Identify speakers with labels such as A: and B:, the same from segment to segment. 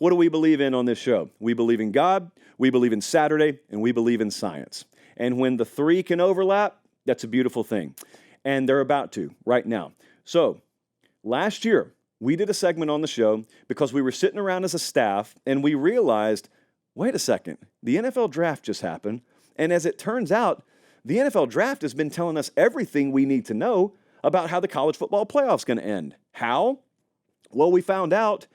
A: what do we believe in on this show? We believe in God, we believe in Saturday, and we believe in science. And when the three can overlap, that's a beautiful thing. And they're about to right now. So last year, we did a segment on the show because we were sitting around as a staff and we realized, wait a second, the NFL draft just happened. And as it turns out, the NFL draft has been telling us everything we need to know about how the college football playoff's going to end. How? Well, we found out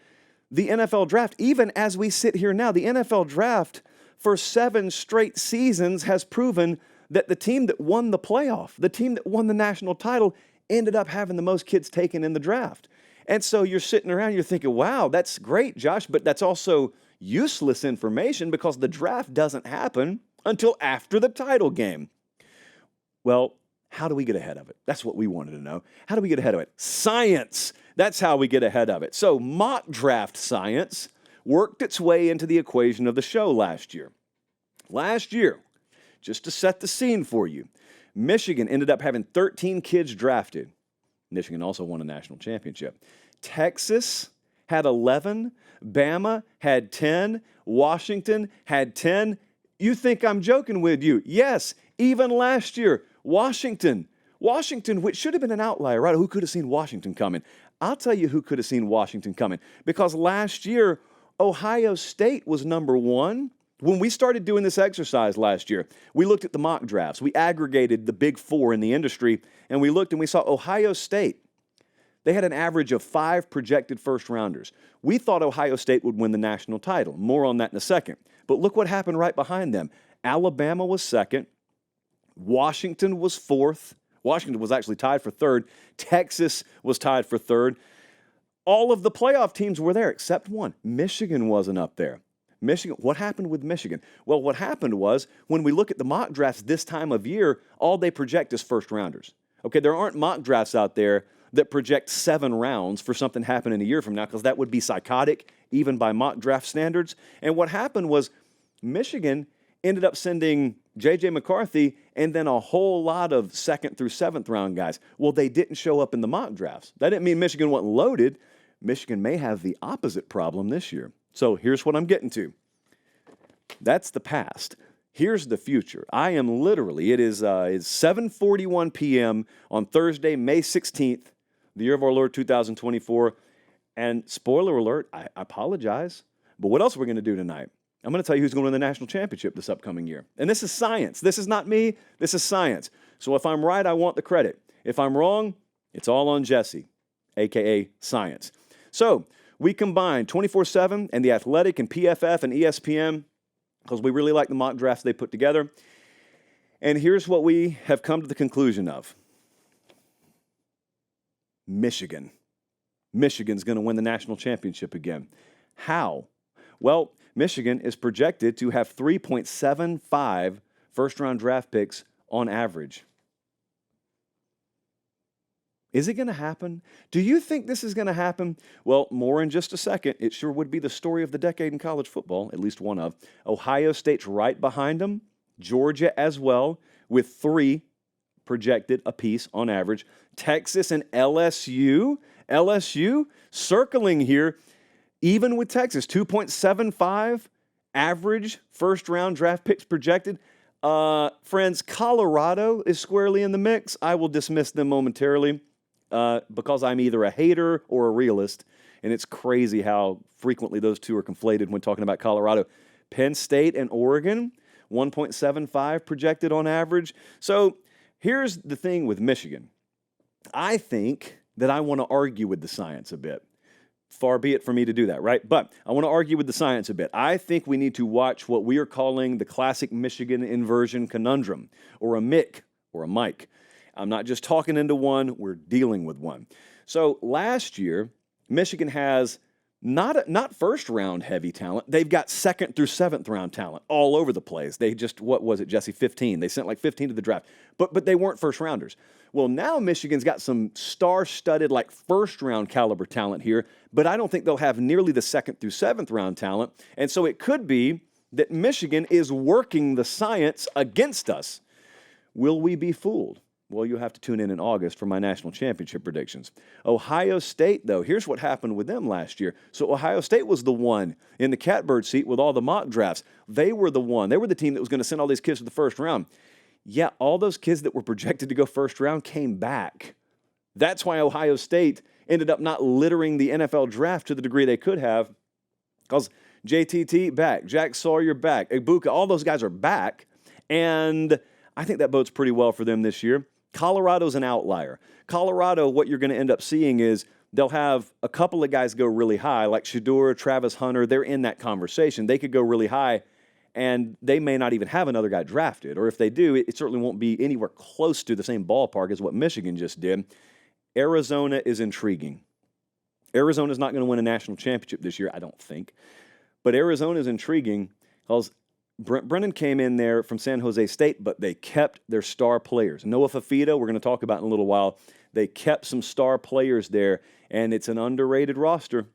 A: the NFL draft, even as we sit here now, the NFL draft for 7 straight seasons has proven that the team that won the playoff, the team that won the national title, ended up having the most kids taken in the draft. And so you're sitting around, you're thinking, wow, that's great, Josh, but that's also useless information because the draft doesn't happen until after the title game. Well, how do we get ahead of it? That's what we wanted to know. How do we get ahead of it? Science. That's how we get ahead of it. So mock draft science worked its way into the equation of the show last year. Last year, just to set the scene for you, Michigan ended up having 13 kids drafted. Michigan also won a national championship. Texas had 11. Bama had 10. Washington had 10. You think I'm joking with you? Yes, even last year, Washington, which should have been an outlier, right? Who could have seen Washington coming? I'll tell you who could have seen Washington coming. Because last year, Ohio State was number 1. When we started doing this exercise last year, we looked at the mock drafts. We aggregated the big 4 in the industry, and we looked and we saw Ohio State. They had an average of 5 projected first-rounders. We thought Ohio State would win the national title. More on that in a second. But look what happened right behind them. Alabama was 2nd. Washington was 4th. Washington was actually tied for 3rd. Texas was tied for 3rd. All of the playoff teams were there except one. Michigan wasn't up there. Michigan, what happened with Michigan? Well, what happened was when we look at the mock drafts this time of year, all they project is first-rounders. Okay, there aren't mock drafts out there that project 7 rounds for something happening a year from now because that would be psychotic even by mock draft standards. And what happened was Michigan ended up sending J.J. McCarthy and then a whole lot of 2nd through 7th round guys. Well, they didn't show up in the mock drafts. That didn't mean Michigan wasn't loaded. Michigan may have the opposite problem this year. So here's what I'm getting to. That's the past. Here's the future. I am literally, it's 7:41 p.m. on Thursday, May 16th, the year of our Lord 2024. And spoiler alert, I apologize. But what else are we going to do tonight? I'm going to tell you who's going to win the national championship this upcoming year. And this is science. This is not me. This is science. So if I'm right, I want the credit. If I'm wrong, it's all on Jesse, a.k.a. science. So we combine 24/7 and The Athletic and PFF and ESPN because we really like the mock drafts they put together. And here's what we have come to the conclusion of. Michigan. Michigan's going to win the national championship again. How? Well, Michigan is projected to have 3.75 first-round draft picks on average. Is it going to happen? Do you think this is going to happen? Well, more in just a second. It sure would be the story of the decade in college football, at least one of. Ohio State's right behind them. Georgia as well, with 3 projected apiece on average. Texas and LSU. LSU circling here, even with Texas, 2.75 average first-round draft picks projected. Friends, Colorado is squarely in the mix. I will dismiss them momentarily because I'm either a hater or a realist, and it's crazy how frequently those two are conflated when talking about Colorado. Penn State and Oregon, 1.75 projected on average. So here's the thing with Michigan. I think that I want to argue with the science a bit. Far be it for me to do that, right? But I want to argue with the science a bit. I think we need to watch what we are calling the classic Michigan inversion conundrum, or a Mick, or a Mike. I'm not just talking into one, we're dealing with one. So last year, Michigan has not first-round heavy talent. They've got 2nd through 7th round talent all over the place. They just, what was it, Jesse, 15. They sent like 15 to the draft, but they weren't first-rounders. Well, now Michigan's got some star-studded, like first-round caliber talent here, but I don't think they'll have nearly the 2nd through 7th round talent. And so it could be that Michigan is working the science against us. Will we be fooled? Well, you'll have to tune in August for my national championship predictions. Ohio State, though, here's what happened with them last year. So Ohio State was the one in the catbird seat with all the mock drafts. They were the team that was going to send all these kids to the first round. Yeah, all those kids that were projected to go first round came back. That's why Ohio State ended up not littering the NFL draft to the degree they could have, because JTT back, Jack Sawyer back, Ibuka, all those guys are back, and I think that bodes pretty well for them this year. Colorado's an outlier. Colorado, what you're going to end up seeing is they'll have a couple of guys go really high, like Shedeur, Travis Hunter. They're in that conversation. They could go really high, and they may not even have another guy drafted. Or if they do, it certainly won't be anywhere close to the same ballpark as what Michigan just did. Arizona is intriguing. Arizona's not going to win a national championship this year, I don't think. But Arizona is intriguing because Brennan came in there from San Jose State, but they kept their star players. Noah Fafita, we're going to talk about in a little while. They kept some star players there, and it's an underrated roster.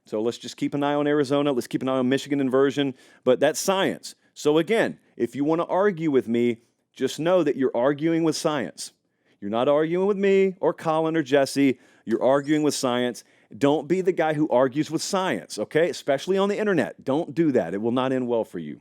A: So let's just keep an eye on Arizona. Let's keep an eye on Michigan inversion. But that's science. So again, if you want to argue with me, just know that you're arguing with science. You're not arguing with me or Colin or Jesse. You're arguing with science. Don't be the guy who argues with science, okay? Especially on the internet. Don't do that. It will not end well for you.